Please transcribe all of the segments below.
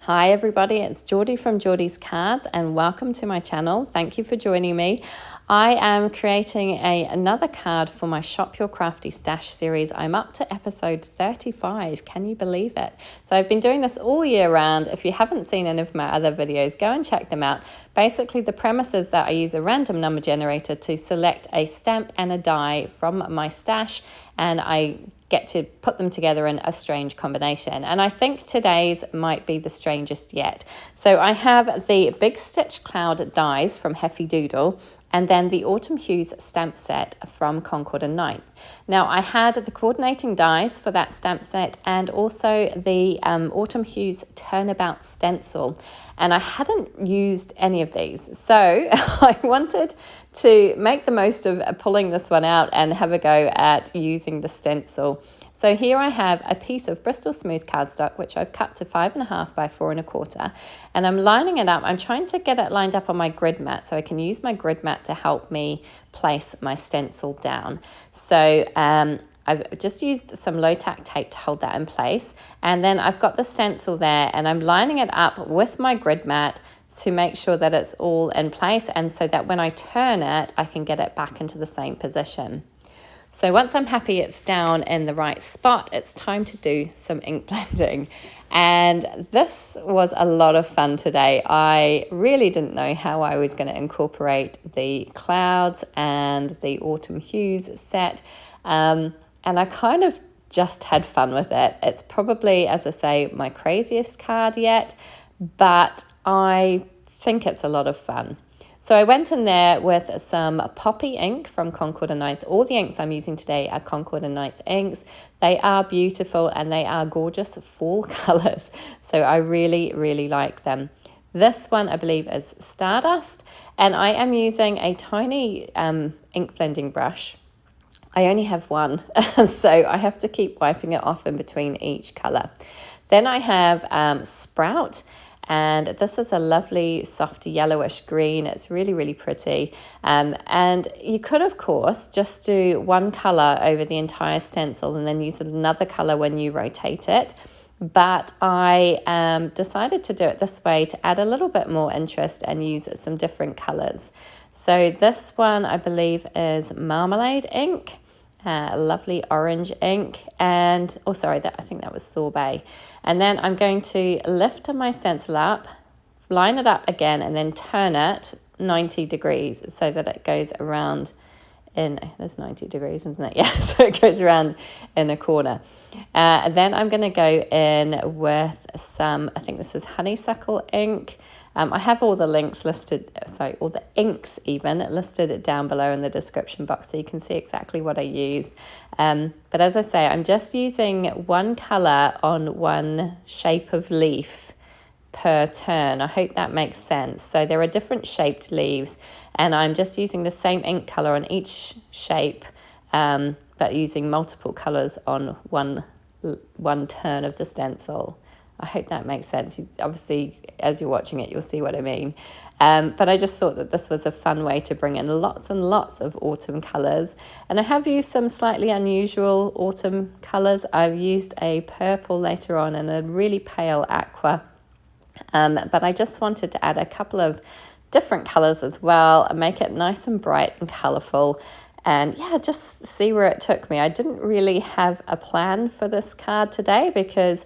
Hi everybody, it's Geordie from Geordie's Cards and welcome to my channel. Thank you for joining me. I am creating another card for my Shop Your Crafty Stash series. I'm up to episode 35, can you believe it? So I've been doing this all year round. If you haven't seen any of my other videos, go and check them out. Basically the premise is that I use a random number generator to select a stamp and a die from my stash, and I get to put them together in a strange combination. And I think today's might be the strangest yet. So I have the Big Stitch Cloud dies from Heffy Doodle, and then the Autumn Hues stamp set from Concord and Ninth. Now I had the coordinating dies for that stamp set and also the Autumn Hues Turnabout stencil, and I hadn't used any of these. So I wanted to make the most of pulling this one out and have a go at using the stencil. So here I have a piece of Bristol smooth cardstock, which I've cut to 5.5 by 4.25, and I'm lining it up. I'm trying to get it lined up on my grid mat so I can use my grid mat to help me place my stencil down. So I've just used some low tack tape to hold that in place, and then I've got the stencil there and I'm lining it up with my grid mat to make sure that it's all in place, and so that when I turn it I can get it back into the same position. So once I'm happy it's down in the right spot, it's time to do some ink blending. And this was a lot of fun today. I really didn't know how I was going to incorporate the clouds and the Autumn Hues set. And I kind of just had fun with it. It's probably, as I say, my craziest card yet, but I think it's a lot of fun. So I went in there with some poppy ink from Concord and Ninth. All the inks I'm using today are Concord and Ninth inks. They are beautiful and they are gorgeous fall colours. So I really, really like them. This one I believe is Stardust, and I am using a tiny ink blending brush. I only have one, so I have to keep wiping it off in between each colour. Then I have Sprout. And this is a lovely soft yellowish green. It's really, really pretty. And you could, of course, just do one colour over the entire stencil and then use another colour when you rotate it. But I decided to do it this way to add a little bit more interest and use some different colours. So this one, I believe, is Marmalade ink. Lovely orange ink, and I think that was Sorbet. And then I'm going to lift my stencil up, line it up again, and then turn it 90 degrees so that it goes around in, there's 90 degrees, isn't it? Yeah, so it goes around in a corner. And then I'm going to go in with some, I think this is Honeysuckle ink. I have all the links listed, all the inks even listed down below in the description box so you can see exactly what I used. But as I say, I'm just using one colour on one shape of leaf per turn. I hope that makes sense. So there are different shaped leaves and I'm just using the same ink colour on each shape, but using multiple colours on one turn of the stencil. I hope that makes sense. Obviously, as you're watching it, you'll see what I mean. But I just thought that this was a fun way to bring in lots and lots of autumn colours. And I have used some slightly unusual autumn colours. I've used a purple later on and a really pale aqua. But I just wanted to add a couple of different colours as well and make it nice and bright and colourful. And yeah, just see where it took me. I didn't really have a plan for this card today because,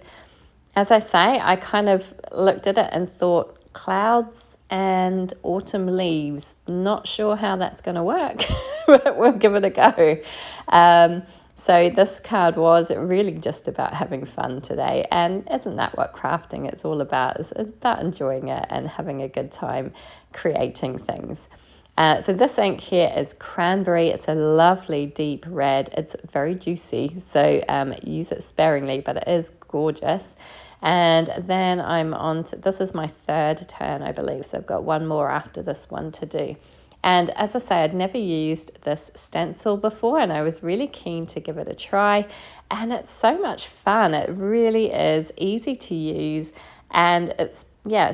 as I say, I kind of looked at it and thought clouds and autumn leaves. Not sure how that's going to work, but we'll give it a go. So this card was really just about having fun today. And isn't that what crafting is all about? It's about enjoying it and having a good time creating things. So this ink here is Cranberry. It's a lovely deep red. It's very juicy, so use it sparingly, but it is gorgeous. And then I'm on to, this is my third turn, I believe, so I've got one more after this one to do. And as I say, I'd never used this stencil before and I was really keen to give it a try. And it's so much fun. It really is easy to use and it's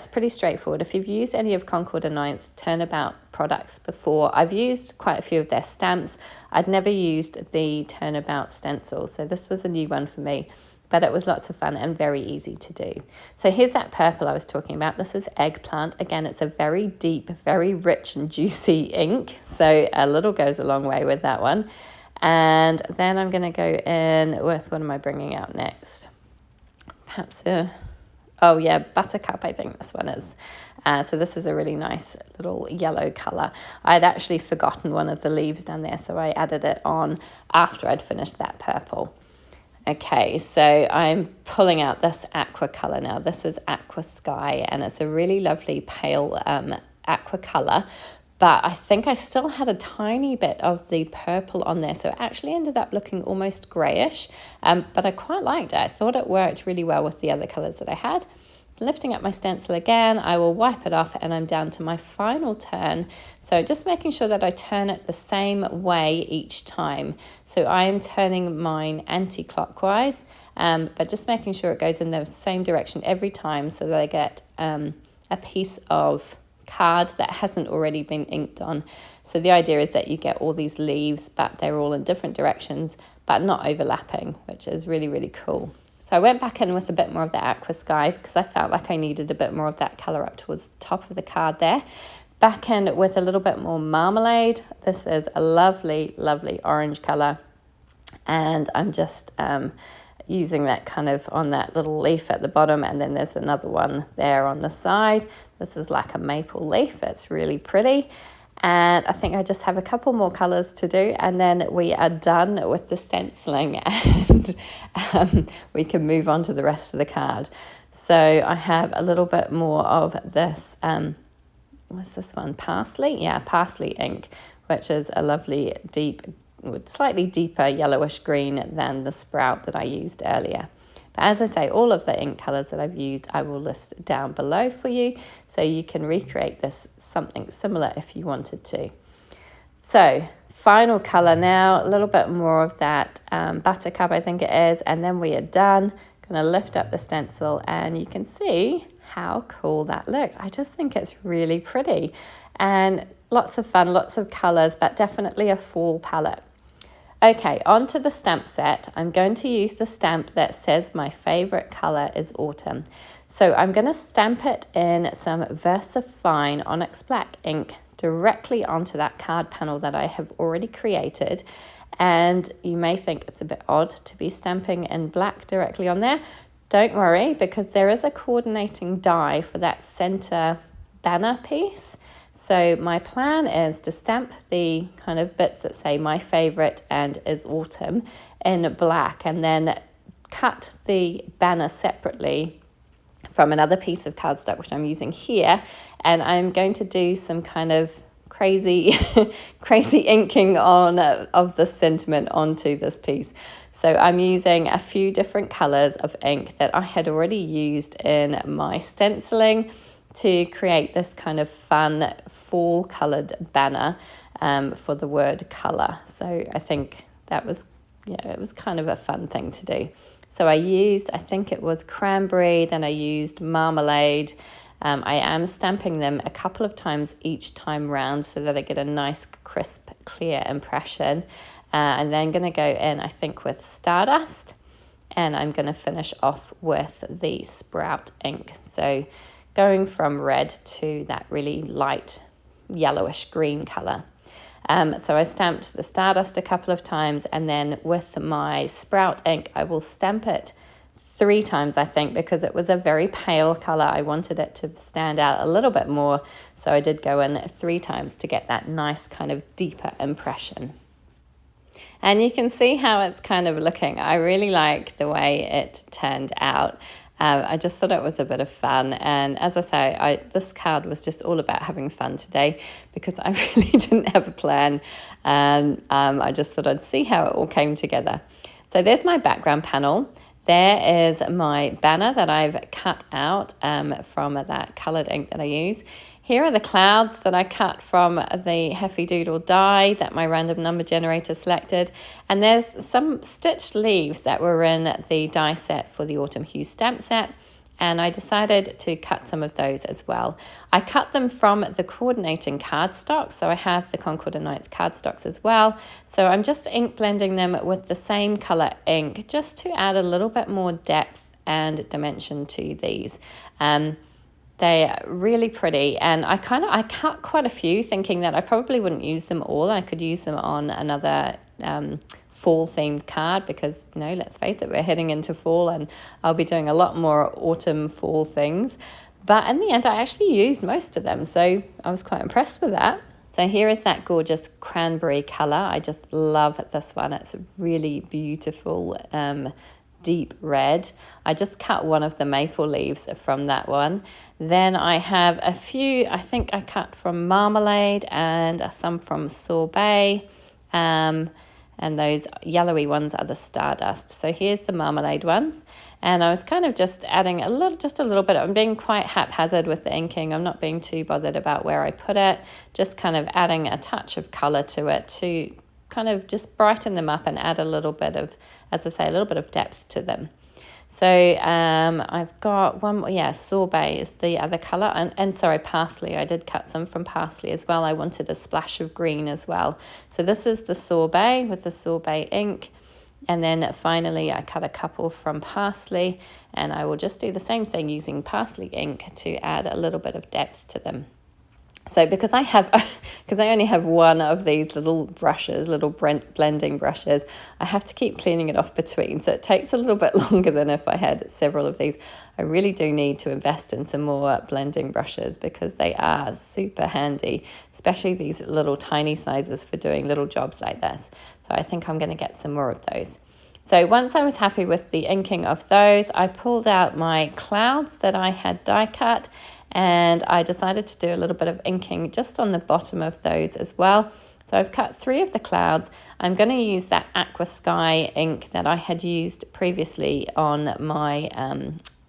pretty straightforward. If you've used any of Concord and Ninth Turnabout products before, I've used quite a few of their stamps. I'd never used the Turnabout stencil, so this was a new one for me. but it was lots of fun and very easy to do. So here's that purple I was talking about. This is Eggplant. Again, it's a very deep, very rich and juicy ink. So a little goes a long way with that one. And then I'm going to go in with, what am I bringing out next? Perhaps Buttercup, I think this one is. So this is a really nice little yellow colour. I'd actually forgotten one of the leaves down there, so I added it on after I'd finished that purple. Okay, so I'm pulling out this aqua colour now. This is Aqua Sky, and it's a really lovely pale aqua colour. But I think I still had a tiny bit of the purple on there, so it actually ended up looking almost greyish, but I quite liked it. I thought it worked really well with the other colours that I had. So lifting up my stencil again, I will wipe it off and I'm down to my final turn. So just making sure that I turn it the same way each time. So I am turning mine anti-clockwise, but just making sure it goes in the same direction every time so that I get a piece of card that hasn't already been inked on. So the idea is that you get all these leaves, but they're all in different directions, but not overlapping, which is really, really cool. So I went back in with a bit more of the Aqua Sky because I felt like I needed a bit more of that colour up towards the top of the card there. Back in with a little bit more Marmalade. This is a lovely, lovely orange colour. And I'm just using that kind of on that little leaf at the bottom, and then there's another one there on the side. This is like a maple leaf. It's really pretty. And I think I just have a couple more colours to do, and then we are done with the stenciling and we can move on to the rest of the card. So I have a little bit more of this, what's this one? Parsley? Yeah, Parsley ink, which is a lovely deep, slightly deeper yellowish green than the Sprout that I used earlier. But as I say, all of the ink colours that I've used, I will list down below for you, so you can recreate this something similar if you wanted to. So final colour now, a little bit more of that Buttercup, I think it is, and then we are done. Going to lift up the stencil and you can see how cool that looks. I just think it's really pretty and lots of fun, lots of colours, but definitely a fall palette. Okay, on to the stamp set. I'm going to use the stamp that says my favourite colour is autumn. So I'm going to stamp it in some Versafine Onyx Black ink directly onto that card panel that I have already created. And you may think it's a bit odd to be stamping in black directly on there. Don't worry, because there is a coordinating die for that centre banner piece. So my plan is to stamp the kind of bits that say my favourite and is autumn in black, and then cut the banner separately from another piece of cardstock, which I'm using here. And I'm going to do some kind of crazy inking on of the sentiment onto this piece. So I'm using a few different colours of ink that I had already used in my stenciling to create this kind of fun fall coloured banner for the word colour. So I think that was, it was kind of a fun thing to do. So I used, I think it was Cranberry, then I used Marmalade. I am stamping them a couple of times each time round so that I get a nice crisp, clear impression. And then going to go in, I think, with Stardust, and I'm going to finish off with the Sprout ink. So going from red to that really light yellowish green colour. So I stamped the Stardust a couple of times, and then with my Sprout ink, I will stamp it 3 times, I think, because it was a very pale colour. I wanted it to stand out a little bit more, so I did go in 3 times to get that nice kind of deeper impression. And you can see how it's kind of looking. I really like the way it turned out. I just thought it was a bit of fun, and as I say, this card was just all about having fun today because I really didn't have a plan, and I just thought I'd see how it all came together. So there's my background panel. There is my banner that I've cut out from that coloured ink that I use. Here are the clouds that I cut from the Heffy Doodle die that my random number generator selected. And there's some stitched leaves that were in the die set for the Autumn Hues stamp set. and I decided to cut some of those as well. I cut them from the coordinating cardstock, so I have the Concord and Onyx cardstocks as well. So I'm just ink blending them with the same color ink just to add a little bit more depth and dimension to these. They're really pretty, and I cut quite a few thinking that I probably wouldn't use them all. I could use them on another fall themed card because, you know, let's face it, we're heading into fall and I'll be doing a lot more autumn fall things. But in the end, I actually used most of them, so I was quite impressed with that. So here is that gorgeous cranberry color. I just love this one. It's a really beautiful deep red. I just cut one of the maple leaves from that one. Then I have a few, I think I cut from Marmalade and some from Sorbet. And those yellowy ones are the Stardust. So here's the Marmalade ones. And I was kind of just adding just a little bit. I'm being quite haphazard with the inking. I'm not being too bothered about where I put it. Just kind of adding a touch of color to it to kind of just brighten them up and add a little bit of, as I say, a little bit of depth to them. So I've got one more, yeah, Sorbet is the other colour, and sorry, Parsley. I did cut some from Parsley as well. I wanted a splash of green as well. So this is the Sorbet with the Sorbet ink, and then finally I cut a couple from Parsley, and I will just do the same thing using Parsley ink to add a little bit of depth to them. So because I only have one of these little brushes, little blending brushes, I have to keep cleaning it off between. So it takes a little bit longer than if I had several of these. I really do need to invest in some more blending brushes because they are super handy, especially these little tiny sizes for doing little jobs like this. So I think I'm going to get some more of those. So once I was happy with the inking of those, I pulled out my clouds that I had die cut, and I decided to do a little bit of inking just on the bottom of those as well. So I've cut 3 of the clouds. I'm going to use that Aqua Sky ink that I had used previously on my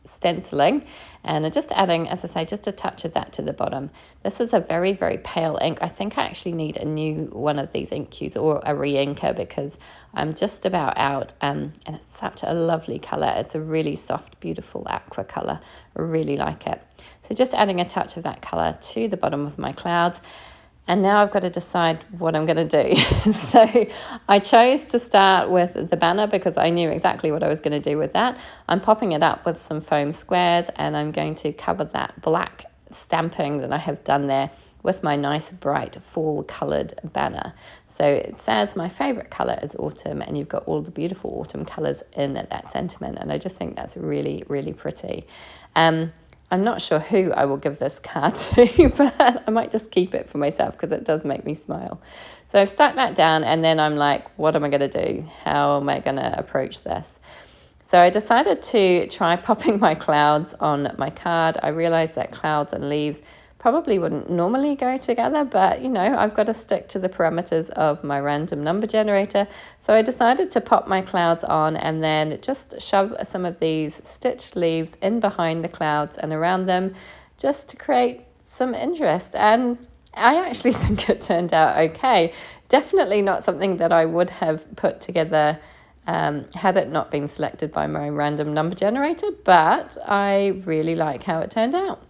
stenciling, and I'm just adding, as I say, just a touch of that to the bottom. This is a very, very pale ink. I think I actually need a new one of these ink cues or a re-inker because I'm just about out, and it's such a lovely colour. It's a really soft, beautiful aqua colour. I really like it. So just adding a touch of that colour to the bottom of my clouds. And now I've got to decide what I'm going to do. So I chose to start with the banner because I knew exactly what I was going to do with that. I'm popping it up with some foam squares, and I'm going to cover that black stamping that I have done there with my nice bright fall coloured banner. So it says my favourite colour is autumn, and you've got all the beautiful autumn colours in that sentiment. And I just think that's really, really pretty. I'm not sure who I will give this card to, but I might just keep it for myself because it does make me smile. So I've stuck that down, and then I'm like, what am I going to do? How am I going to approach this? So I decided to try popping my clouds on my card. I realised that clouds and leaves probably wouldn't normally go together, but you know, I've got to stick to the parameters of my random number generator. So I decided to pop my clouds on and then just shove some of these stitched leaves in behind the clouds and around them just to create some interest. And I actually think it turned out okay. Definitely not something that I would have put together had it not been selected by my random number generator, but I really like how it turned out.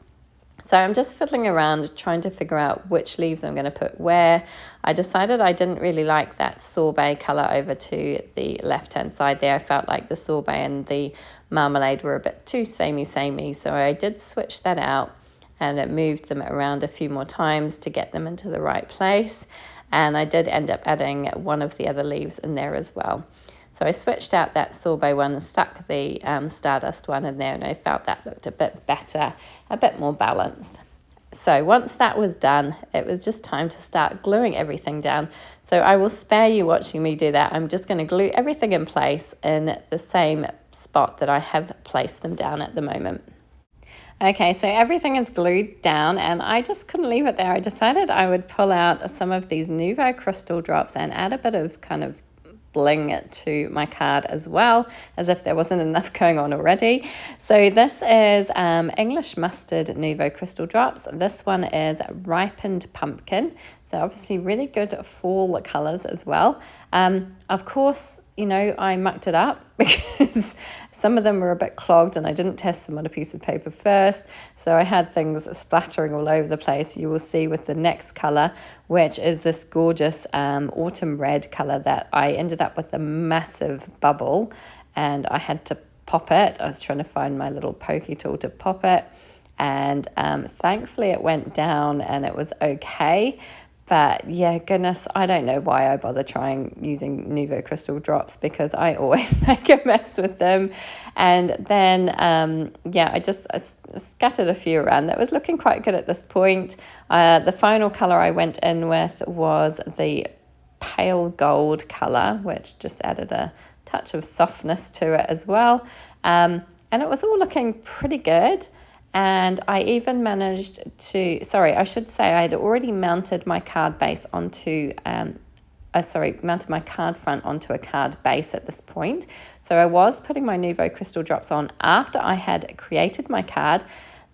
So I'm just fiddling around trying to figure out which leaves I'm going to put where. I decided I didn't really like that Sorbet colour over to the left-hand side there. I felt like the Sorbet and the Marmalade were a bit too samey, so I did switch that out and it moved them around a few more times to get them into the right place. And I did end up adding one of the other leaves in there as well. So I switched out that Sorbet one and stuck the Stardust one in there, and I felt that looked a bit better, a bit more balanced. So once that was done, it was just time to start gluing everything down. So I will spare you watching me do that. I'm just going to glue everything in place in the same spot that I have placed them down at the moment. Okay, so everything is glued down and I just couldn't leave it there. I decided I would pull out some of these Novo crystal drops and add a bit of kind of bling to my card as well, as if there wasn't enough going on already. So this is English Mustard Novo Crystal Drops. This one is Ripened Pumpkin. So obviously really good fall colours as well. Of course, you know, I mucked it up because some of them were a bit clogged and I didn't test them on a piece of paper first. So I had things splattering all over the place. You will see with the next colour, which is this gorgeous autumn red colour, that I ended up with a massive bubble and I had to pop it. I was trying to find my little pokey tool to pop it. And thankfully it went down and it was okay. But yeah, goodness, I don't know why I bother trying using Novo crystal drops, because I always make a mess with them. And then, I scattered a few around. That was looking quite good at this point. The final colour I went in with was the pale gold colour, which just added a touch of softness to it as well. And it was all looking pretty good. And I even managed to, I should say I had already mounted my card base onto, mounted my card front onto a card base at this point. So I was putting my Novo crystal drops on after I had created my card.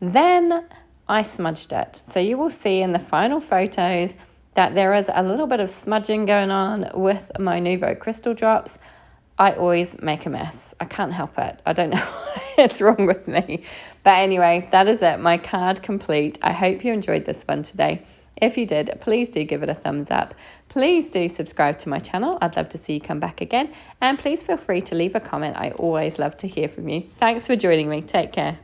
Then I smudged it. So you will see in the final photos that there is a little bit of smudging going on with my Novo crystal drops. I always make a mess. I can't help it. I don't know what's wrong with me. But anyway, that is it. My card complete. I hope you enjoyed this one today. If you did, please do give it a thumbs up. Please do subscribe to my channel. I'd love to see you come back again. And please feel free to leave a comment. I always love to hear from you. Thanks for joining me. Take care.